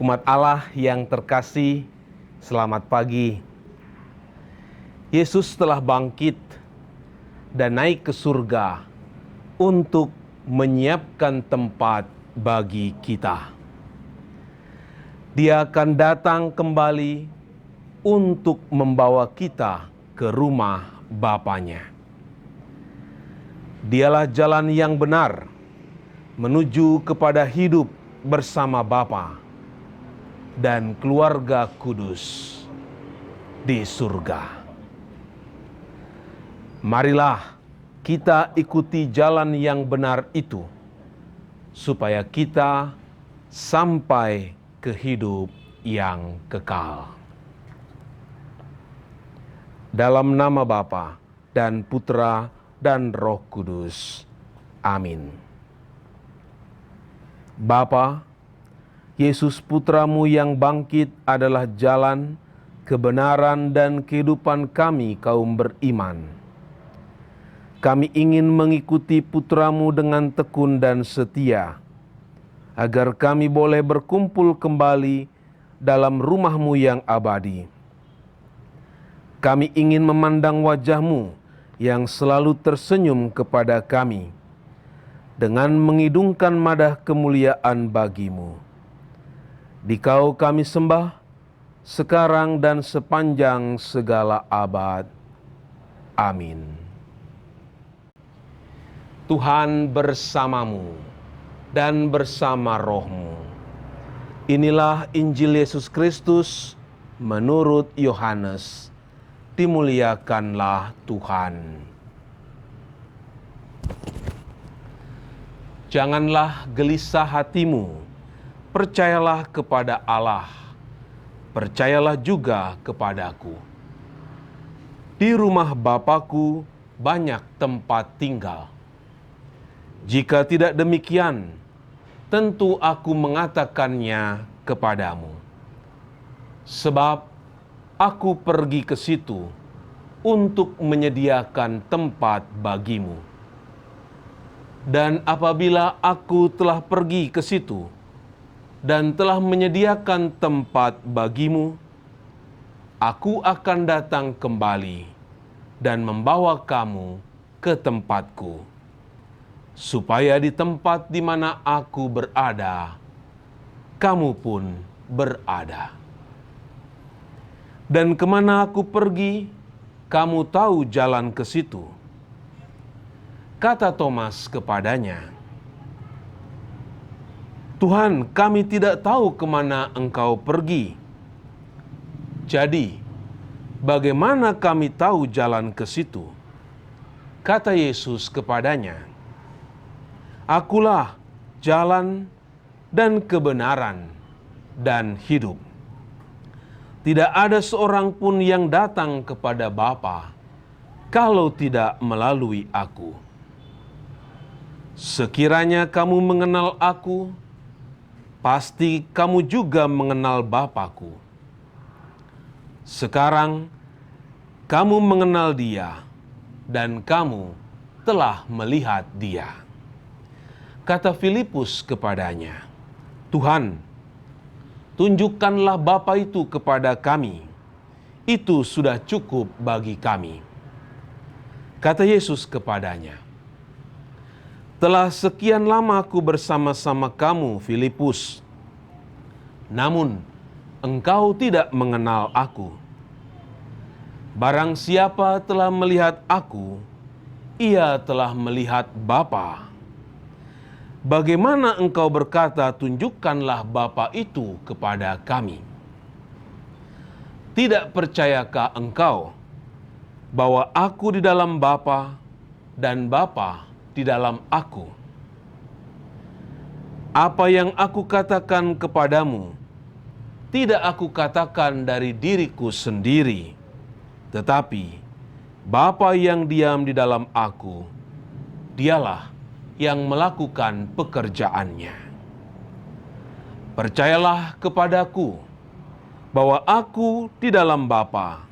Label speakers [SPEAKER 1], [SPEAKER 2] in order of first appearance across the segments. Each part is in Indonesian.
[SPEAKER 1] Umat Allah yang terkasih, selamat pagi. Yesus telah bangkit dan naik ke surga untuk menyiapkan tempat bagi kita. Dia akan datang kembali untuk membawa kita ke rumah Bapanya. Dialah jalan yang benar menuju kepada hidup bersama Bapa dan keluarga kudus di surga. Marilah kita ikuti jalan yang benar itu, supaya kita sampai ke hidup yang kekal. Dalam nama Bapa dan Putra dan Roh Kudus. Amin. Bapa, Yesus Putramu yang bangkit adalah jalan, kebenaran, dan kehidupan kami kaum beriman. Kami ingin mengikuti Putramu dengan tekun dan setia, agar kami boleh berkumpul kembali dalam rumah-Mu yang abadi. Kami ingin memandang wajah-Mu yang selalu tersenyum kepada kami, dengan mengidungkan madah kemuliaan bagi-Mu. Dikau kami sembah, sekarang dan sepanjang segala abad. Amin. Tuhan bersamamu dan bersama rohmu. Inilah Injil Yesus Kristus menurut Yohanes. Dimuliakanlah Tuhan. Janganlah gelisah hatimu. Percayalah kepada Allah, percayalah juga kepadaku. Di rumah Bapa-Ku banyak tempat tinggal. Jika tidak demikian, tentu aku mengatakannya kepadamu. Sebab aku pergi ke situ untuk menyediakan tempat bagimu. Dan apabila aku telah pergi ke situ dan telah menyediakan tempat bagimu, aku akan datang kembali dan membawa kamu ke tempatku, supaya di tempat di mana aku berada, kamu pun berada. Dan kemana aku pergi, kamu tahu jalan ke situ. Kata Thomas kepadanya, Tuhan, kami tidak tahu kemana Engkau pergi. Jadi, bagaimana kami tahu jalan ke situ? Kata Yesus kepadanya, Akulah jalan dan kebenaran dan hidup. Tidak ada seorang pun yang datang kepada Bapa kalau tidak melalui aku. Sekiranya kamu mengenal aku, pasti kamu juga mengenal Bapa-Ku. Sekarang kamu mengenal Dia dan kamu telah melihat Dia. Kata Filipus kepadanya, Tuhan, tunjukkanlah Bapa itu kepada kami. Itu sudah cukup bagi kami. Kata Yesus kepadanya, telah sekian lama aku bersama-sama kamu, Filipus. Namun, engkau tidak mengenal aku. Barang siapa telah melihat aku, ia telah melihat Bapa. Bagaimana engkau berkata, tunjukkanlah Bapa itu kepada kami? Tidak percayakah engkau bahwa aku di dalam Bapa dan Bapa di dalam aku? Apa yang aku katakan kepadamu, tidak aku katakan dari diriku sendiri, tetapi Bapa yang diam di dalam aku, Dialah yang melakukan pekerjaannya. Percayalah kepadaku bahwa aku di dalam Bapa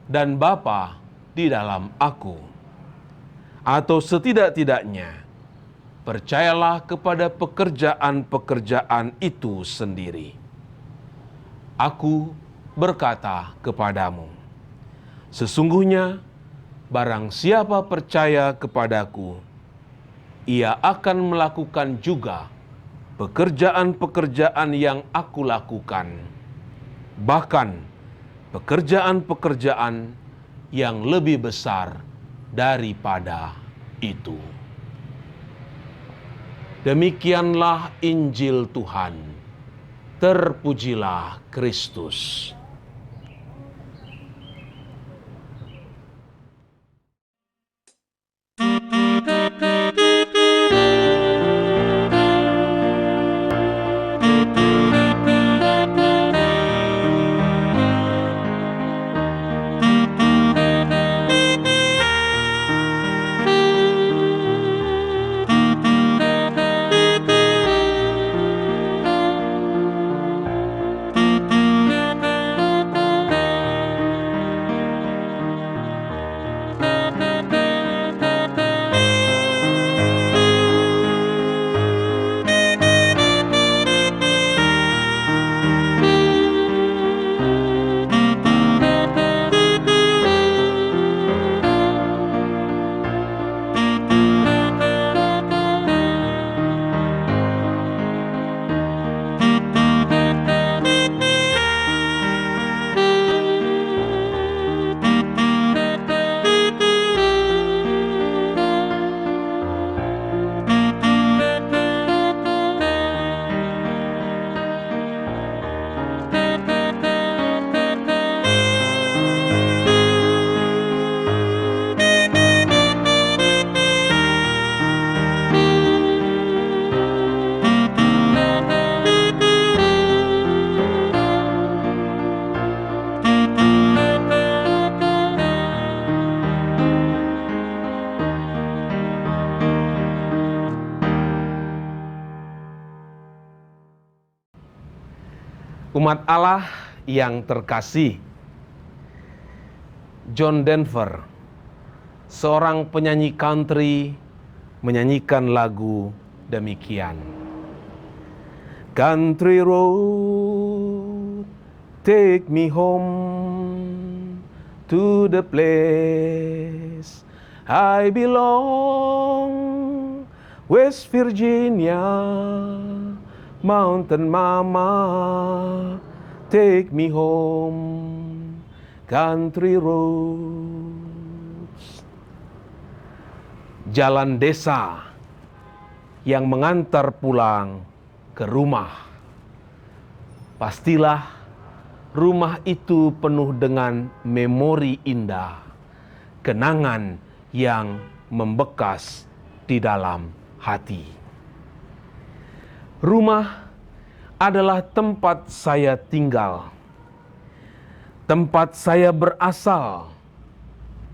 [SPEAKER 1] dan Bapa di dalam aku. Atau setidak-tidaknya, percayalah kepada pekerjaan-pekerjaan itu sendiri. Aku berkata kepadamu, sesungguhnya barang siapa percaya kepadaku, ia akan melakukan juga pekerjaan-pekerjaan yang aku lakukan, bahkan pekerjaan-pekerjaan yang lebih besar daripada itu. Demikianlah Injil Tuhan. Terpujilah Kristus. Umat Allah yang terkasih, John Denver, seorang penyanyi country, menyanyikan lagu demikian. Country road, take me home to the place I belong, West Virginia, Mountain Mama, take me home, country roads. Jalan desa yang mengantar pulang ke rumah. Pastilah rumah itu penuh dengan memori indah, kenangan yang membekas di dalam hati. Rumah adalah tempat saya tinggal, tempat saya berasal,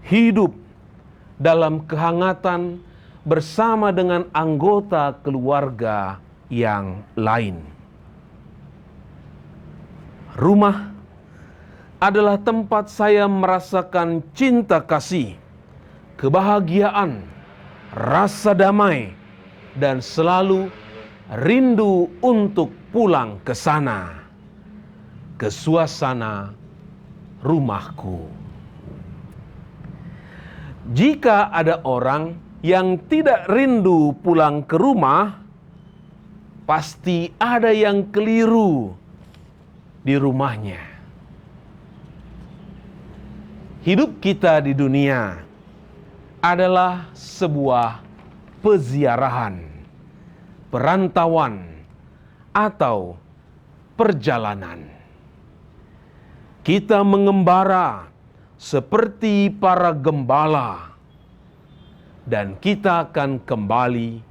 [SPEAKER 1] hidup dalam kehangatan bersama dengan anggota keluarga yang lain. Rumah adalah tempat saya merasakan cinta kasih, kebahagiaan, rasa damai, dan selalu rindu untuk pulang ke sana, ke suasana rumahku. Jika ada orang yang tidak rindu pulang ke rumah, pasti ada yang keliru di rumahnya. Hidup kita di dunia adalah sebuah peziarahan, perantauan, atau perjalanan. Kita mengembara seperti para gembala, dan kita akan kembali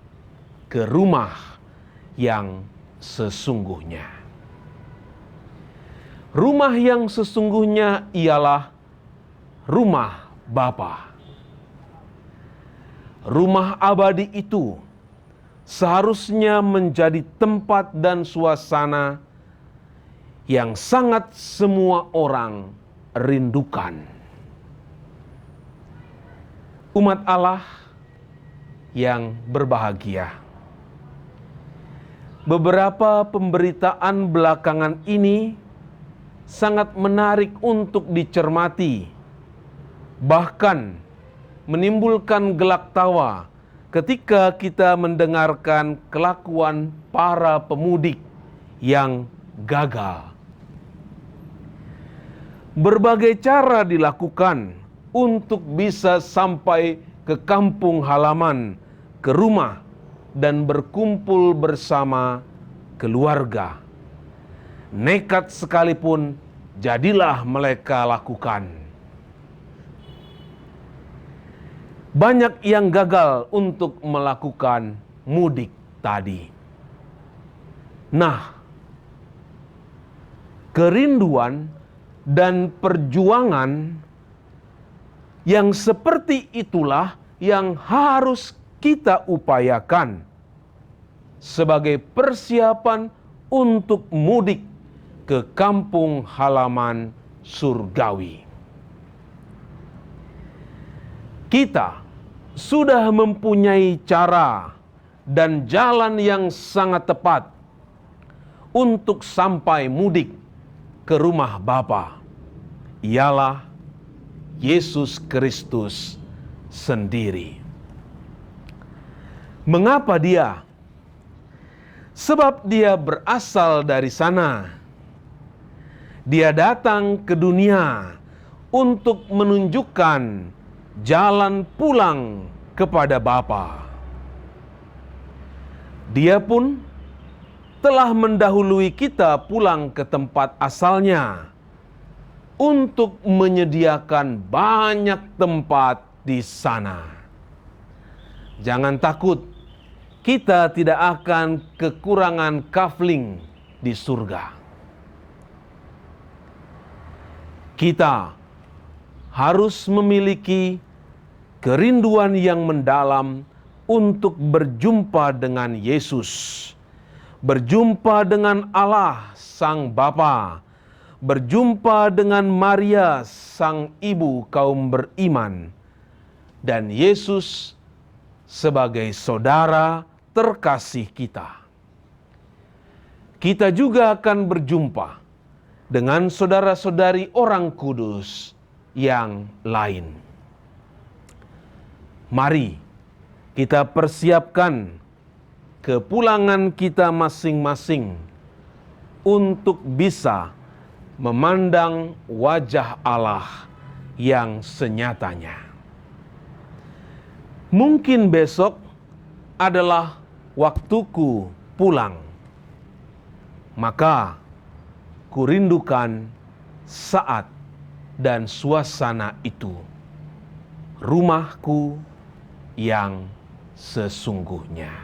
[SPEAKER 1] ke rumah yang sesungguhnya. Rumah yang sesungguhnya ialah rumah Bapa. Rumah abadi itu seharusnya menjadi tempat dan suasana yang sangat semua orang rindukan. Umat Allah yang berbahagia, beberapa pemberitaan belakangan ini sangat menarik untuk dicermati, bahkan menimbulkan gelak tawa ketika kita mendengarkan kelakuan para pemudik yang gagal. Berbagai cara dilakukan untuk bisa sampai ke kampung halaman, ke rumah, dan berkumpul bersama keluarga. Nekat sekalipun, jadilah mereka lakukan. Banyak yang gagal untuk melakukan mudik tadi. Nah, kerinduan dan perjuangan yang seperti itulah yang harus kita upayakan sebagai persiapan untuk mudik ke kampung halaman surgawi. Kita sudah mempunyai cara dan jalan yang sangat tepat untuk sampai mudik ke rumah Bapa. Ialah Yesus Kristus sendiri. Mengapa Dia? Sebab Dia berasal dari sana. Dia datang ke dunia untuk menunjukkan jalan pulang kepada Bapa. Dia pun telah mendahului kita pulang ke tempat asalnya untuk menyediakan banyak tempat di sana. Jangan takut, kita tidak akan kekurangan kafling di surga. Kita harus memiliki kerinduan yang mendalam untuk berjumpa dengan Yesus, berjumpa dengan Allah Sang Bapa, berjumpa dengan Maria Sang Ibu kaum beriman, dan Yesus sebagai saudara terkasih kita. Kita juga akan berjumpa dengan saudara-saudari orang kudus yang lain. Mari kita persiapkan kepulangan kita masing-masing untuk bisa memandang wajah Allah yang senyatanya. Mungkin besok adalah waktuku pulang. Maka kurindukan saat dan suasana itu, rumahku yang sesungguhnya.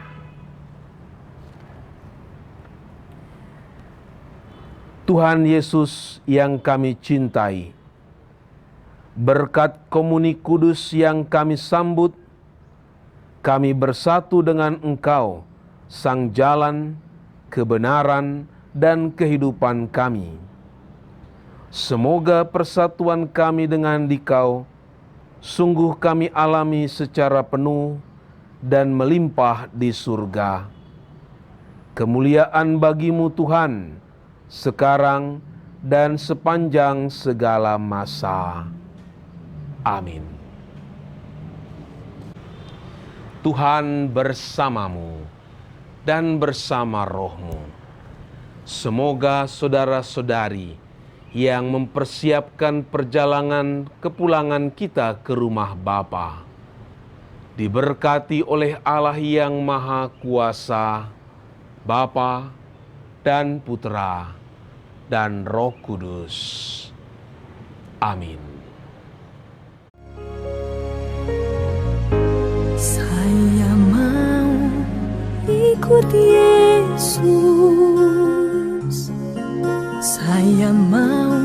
[SPEAKER 1] Tuhan Yesus yang kami cintai, berkat komuni kudus yang kami sambut, kami bersatu dengan Engkau, Sang Jalan, kebenaran, dan kehidupan kami. Semoga persatuan kami dengan Dikau sungguh kami alami secara penuh dan melimpah di surga. Kemuliaan bagi-Mu Tuhan, sekarang dan sepanjang segala masa. Amin. Tuhan bersamamu dan bersama rohmu. Semoga saudara-saudari yang mempersiapkan perjalanan kepulangan kita ke rumah Bapa diberkati oleh Allah yang Maha Kuasa, Bapa dan Putra dan Roh Kudus. Amin.
[SPEAKER 2] Saya mau ikut Yesus. Saya mau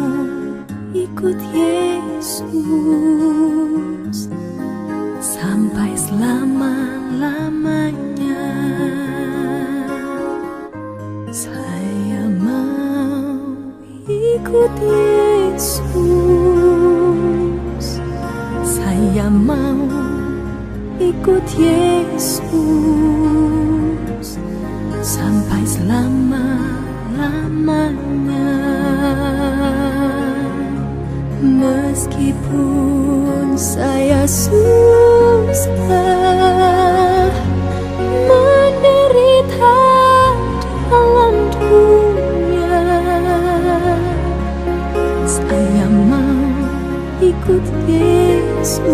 [SPEAKER 2] ikut Yesus sampai selama-lamanya. Saya mau ikut Yesus. Saya mau ikut Yesus sampai selama-lamanya. Meskipun saya susah menderita dalam dunia, saya mau ikut Yesus.